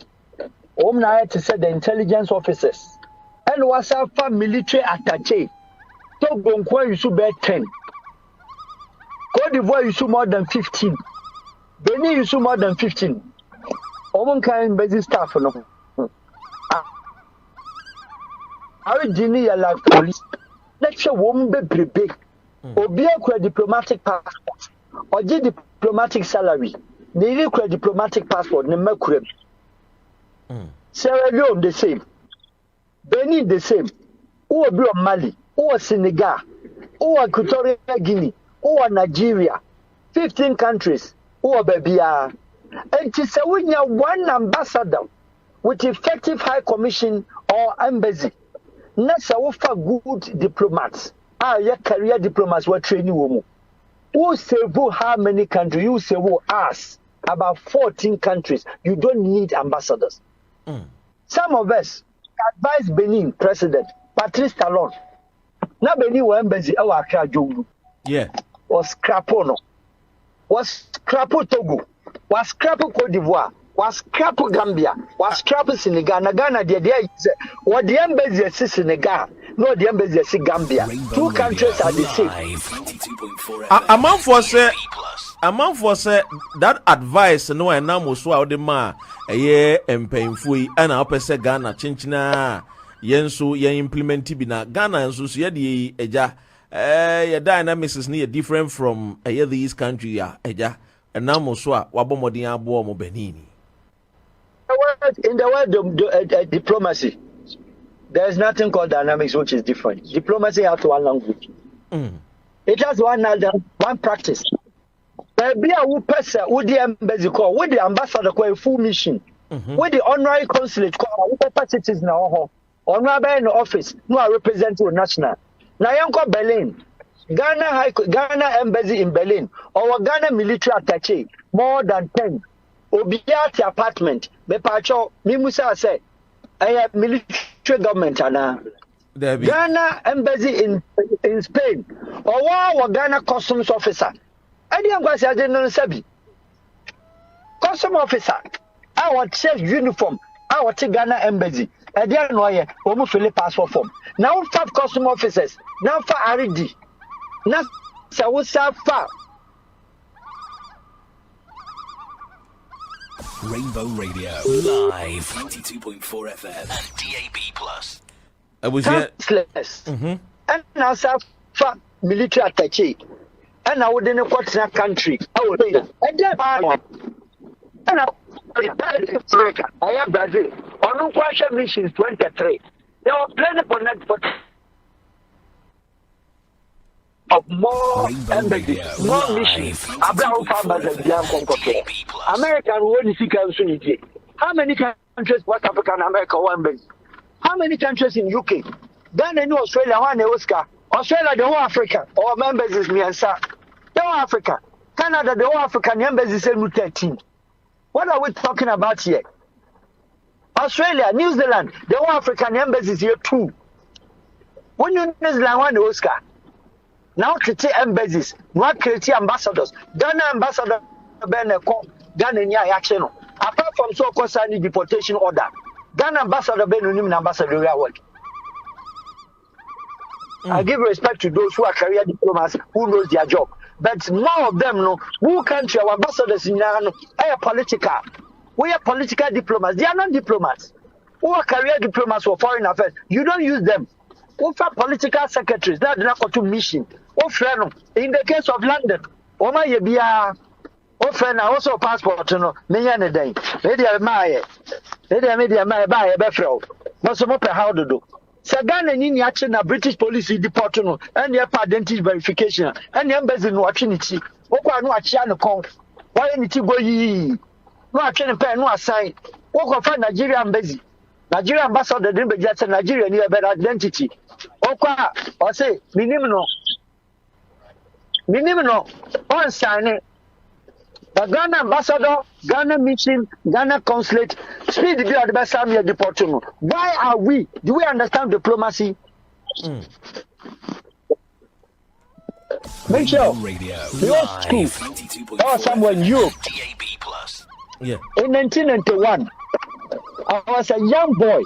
Na to say the intelligence officers. and was a military attaché. Togo nkwa use be 10. Cote d'Ivoire use more than 15. Benin use more than 15. Omo kan basic staff no. Origini ya like police. Let's show woman be big. Obi akwa diplomatic passport. Oje diplomatic salary. They require diplomatic passport. Ne makurem. Sierra Leone the same. Benin the same. Who are Mali? Who are Senegal? Who are Equatorial Guinea? Who are Nigeria? 15 countries. Who are Babia? And to say we have one ambassador with effective high commission or embassy. Not so for good diplomats. Your career diplomats were training women. Who say how many countries? You say us about 14 countries. You don't need ambassadors. Some of us advise Benin President Patrice Talon. Now Benin were embassy our Joulu. Yeah. Was Crapono. Was Crapo Togo. Was Crapo Cote d'Ivoire. Was Crapo Gambia. Was Crapo Senegal. Ghana the what the embassy is Senegal. No, the embassy is Gambia. Two countries are the same. A man for say that advice no and now so out the ma a year and painful and up say Ghana chinchina yensu ye implement bina Ghana and so ye eja your dynamics is near different from a year these country ya eja and now so wabomodi abo mo Benini. In the world of diplomacy, there is nothing called dynamics which is different. Diplomacy has one language. It has one practice. Be a person with the embassy call, with the ambassador call a full mission, with the honorary consulate call, with the citizens now, honorary in the office, no representative national. Now you go Berlin, Ghana embassy in Berlin, or Ghana military attaché, more than 10. Obiati apartment, Bepacho, Mimusa say, I have military government ana. Ghana embassy in Spain, or Ghana customs officer. I didn't go say no sabi. Custom officer, our chef uniform, our Ghana embassy. I didn't know ye, we fill passport form. Now 5 custom officers, now for RD. Now Sawusa fa. Rainbow Radio live 92.4 FM and DAB Plus. I was here. And now for military attaché. And I wouldn't know what's that country. I would say that. And then I have Brazil. On question missions 23. They were planning for that of more embassies, more missions. Abraham farmers and young conquerors. American won't see country. How many countries West Africa and America one base? How many countries in UK? Ghana and Australia one Oscar. Australia the whole Africa. All members is me and sir. The whole Africa. Canada the whole African members is 13. What are we talking about here? Australia, New Zealand, the whole African embassy is here too. When you New Zealand one Oscar. Now create embassies, now create ambassadors. Ghana ambassador Ghana nya action. Apart from so concerning deportation order, Ghana ambassador Ben ambassador work. I give respect to those who are career diplomats who knows their job. But more of them know who country our ambassadors in are political. We are political diplomats. They are not diplomats. Who are career diplomats for foreign affairs? You don't use them. Who are political secretaries? That not go to mission. In the case of London, Oma Yebia, Ofren also passport, no, Mayana Day. Media Maya buy a befro. Most of how to do. Sagana in action a British police deportation and the identity verification and the embassy no opportunity. Okwa no achiano con. Why any go ye? No action pen no assign. Okwa for Nigeria embassy. Nigeria ambassador didn't be just Nigeria near better identity. Okwa or say minimum on signing. The Ghana ambassador, Ghana mission, Ghana consulate, speed the other best time deportation. Why do we understand diplomacy? Make sure your school or somewhere in Europe. Yeah. In 1991, I was a young boy.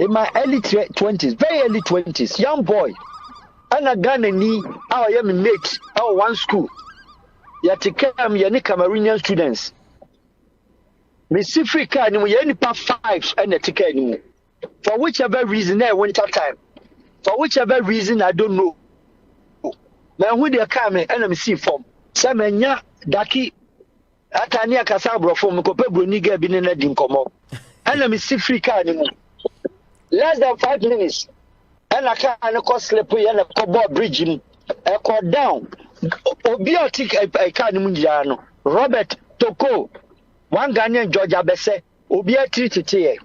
in my early 20s, very early 20s, young boy. And a Ghanaian, I am a mate, our one school. Yatikam, yani Cameroonian students. Miss Africa, and we only part 5 and a ticket. For whichever reason, I winter time. For whichever reason, I don't know. Now, when they come and I'm see from Samanya, Daki, Atania Casabro from Copebruniga, Binina Dinkomo. And I'm see free car anymore. Less than 5 minutes. And I can't cost slippery and a cobalt bridge in a cord down. Obiotic a carnimungiano. Robert Toko, one Ghanaian Georgia Besse, Obia Titi.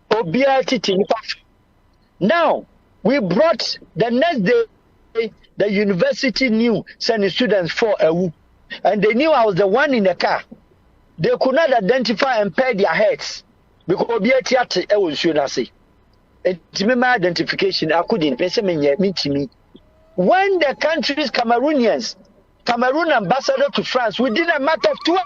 Obia Titi. Now, we brought the next day, the university knew sending students for a whoop. And they knew I was the one in the car. They could not identify and pay their heads. Because Obia Titi, I was sure to say. It's my identification. I couldn't. When the country's Cameroon ambassador to France, within a matter of 2 hours.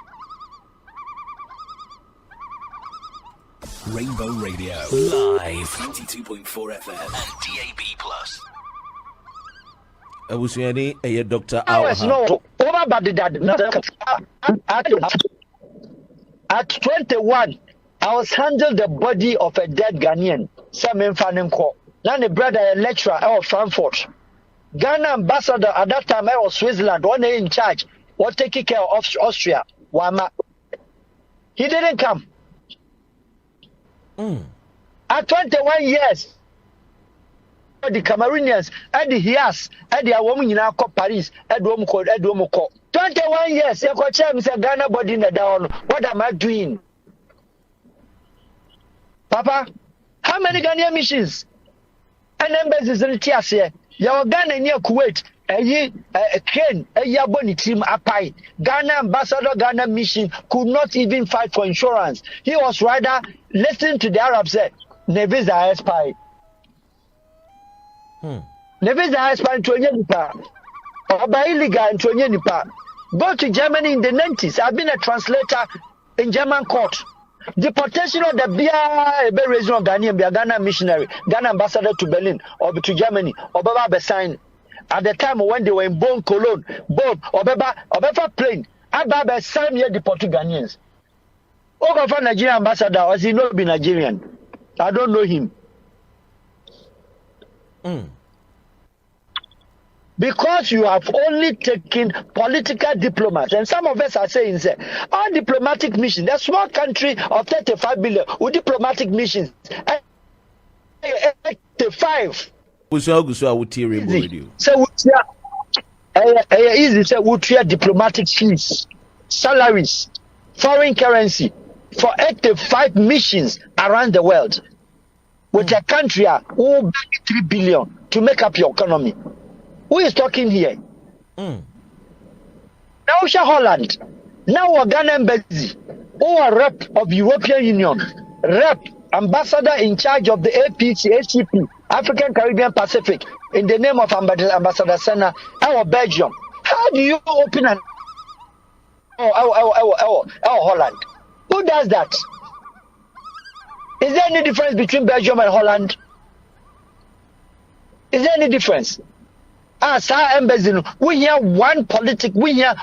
Rainbow Radio live 92.4 FM and DAB Plus. A Dr. Hours no over but at 21 I was handled the body of a dead Ghanaian. Samuel Fanenko. Now the brother a lecturer out of Frankfurt. Ghana ambassador at that time I was Switzerland, one in charge, was taking care of Austria. Wama. He didn't come. At 21 years, the Cameroonians, and the Hias, and the woman in our Paris, and Domoko. 21 years, you could tell me, Ghana body in the down. What am I doing? Papa, how many Ghanaian missions and embassies in the TSA? Your Ghana near Kuwait, a Ken, a Yaboni team Apai. Ghana ambassador, Ghana mission could not even fight for insurance. He was rather listening to the Arabs say, Nevisa spy. Nevisa spy to Nipa. Or by illegal to Nipa. Go to Germany in the 90s. I've been a translator in German court. Deportation of the BIA reason of Ghana missionary, Ghana ambassador to Berlin or to Germany, or Baba sign at the time when they were in Bonn, Cologne, Bonn, or Baba plane, Ababa sign here deported Ghanaians. Ogafa Nigerian ambassador, or he not be Nigerian? I don't know him. Because you have only taken political diplomats, and some of us are saying, all diplomatic missions, a small country of 35 billion with diplomatic missions, 85. So easy say we treat diplomatic fees, salaries, foreign currency for 85 missions around the world, with a country who beg 3 billion to make up your economy. Who is talking here? Now, Holland. Now, Ghana embassy. Or a rep of European Union. Rep, ambassador in charge of the ACP, African Caribbean Pacific, in the name of Ambassador Senna, our Belgium. How do you open an Holland? Who does that? Is there any difference between Belgium and Holland? Is there any difference? As our embassy, we hear one career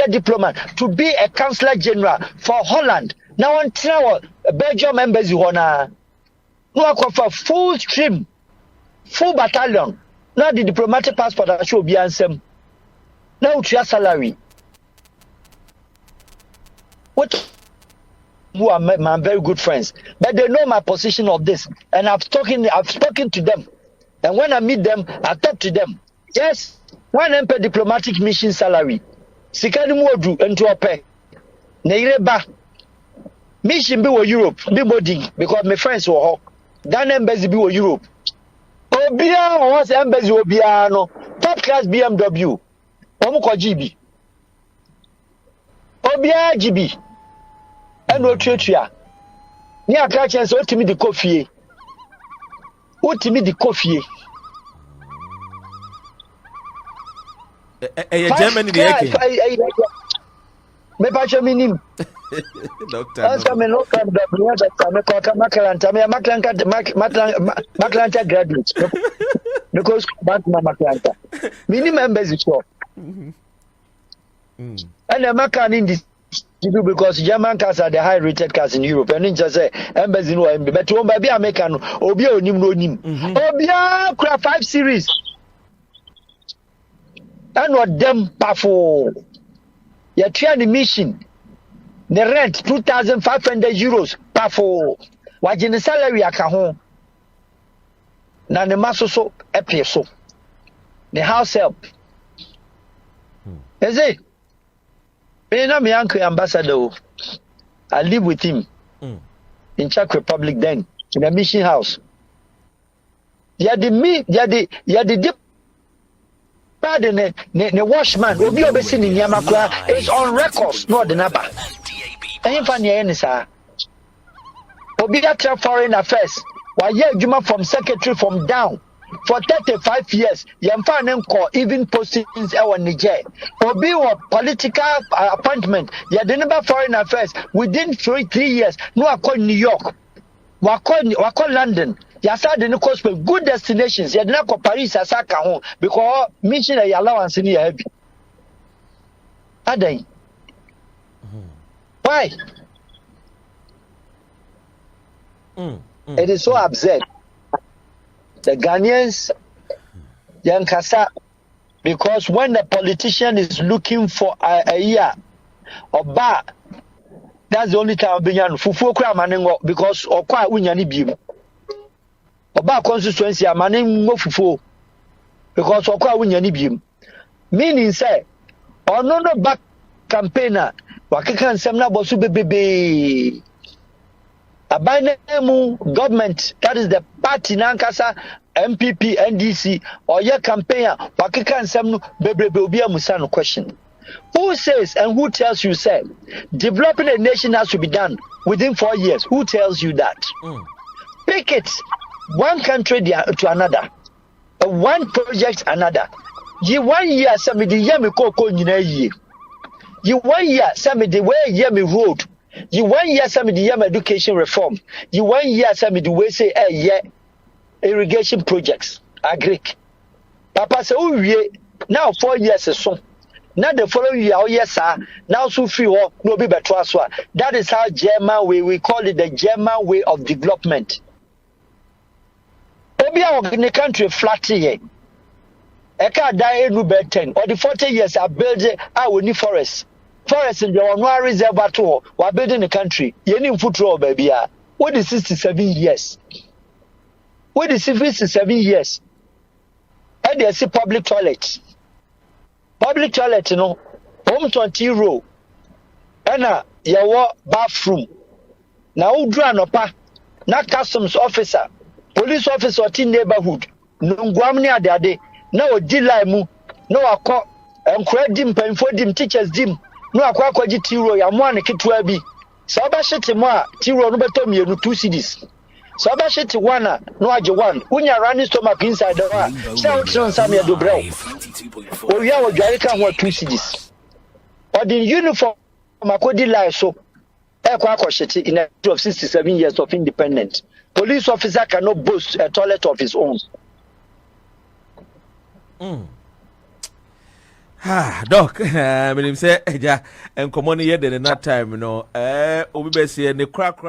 diplomat to be a consular general for Holland. Now, until Belgium embassy, no for full stream, full battalion. Now the diplomatic passport that should be answered. Now to your salary. What? Who are my very good friends, but they know my position of this, and I've spoken to them, and when I meet them, I talk to them. Yes, one MP diplomatic mission salary. Sikani modu into a pay. Neireba mission be Europe, be body because my friends were hawk. Ghana embassy be Europe. Obia was embassy Obia no top class BMW. Omuko GB. Obia GB. And no treatia. Near catchers, what to me the coffee. What to me the coffee. Germany the me patch minim. Doctor. Answer me no come the doctor me call Maklanta me Maklanta graduate. Because back na Maklanta. Mini members is sure. And the Makan in this because German cars are the high rated cars in Europe. And just say embassy no but one baby American obi onim no nim. Obia kra 5 series. And what them pafo. You try the mission. The rent 2,500 euros pafo. Wajin salary aka ho. Na ne maso so epie so. The house help. Is it? My uncle ambassador. I live with him in Czech Republic then in a mission house. The washman obi obesi ni nyama kura is on records no the number. Any funny any sir. Obi atra foreign affairs. Why adwuma from secretary from down. For 35 years, Yamfa Nenko even postings our Niger. Obi wa political appointment. Ya the number foreign affairs within 3 years. No, I call New York. Wako London. Ya sa the no good destinations. Ya didn't call Paris as I can home because mission a allowance in your heavy. Adai. Why? It is so absurd. The Ghanaians, Yankasa, because when the politician is looking for a year or bar, that's the only time being fufu kura maningo because okwa unyani bimu. Oba constituency a maningo fufu because okwa unyani bimu. Meaning say, no back campaigner wakika nsemna bosu bebe. Abanemu government, that is the party nankasa MPP NDC or your campaigner wakika nsem bebe obi amusa no question. Who says and who tells you say developing a nation has to be done within 4 years? Who tells you that? Pick it one country to another, one project another. Ye 1 year some the year me koko nyina yi. Ye 1 year some the way year me road. You 1 year some the year education reform. You 1 year some the way say irrigation projects. Agree. Papa say oh now 4 years is so. Now the following year, oh yes sir. Now so free or no be better as well. That is how German way we call it the German way of development. Obi in the country flat here. Eka die no be 10 or the 40 years I build I will need forest. Forest in the one reservoir to we're building the country. You need foot roll, baby. What is 67 years? What is 67 years? And they see public toilets. Public toilet, you know, home 20 row. And your bathroom. Now, Dranopa, not customs officer, police officer, or teen neighborhood. No, Guamnia, daddy. No, Dilaimu. No, I call and credit dim, for dim, teachers dim. No akwa kwaji tiro ya mwane kitwa bi so ba shete mo a tiro no beto mienu 2 cedis so ba shete wana no age 1 unya running stomach inside the one say o tron sam ya do brew o ya wo dware kan ho 2 cedis or the uniform makodi lie so e kwa akoshete in a of 67 years of independence police officer cannot boast a toilet of his own. Doc, I mean, say, and come on here, then that time, you know, obi be say, ne crack.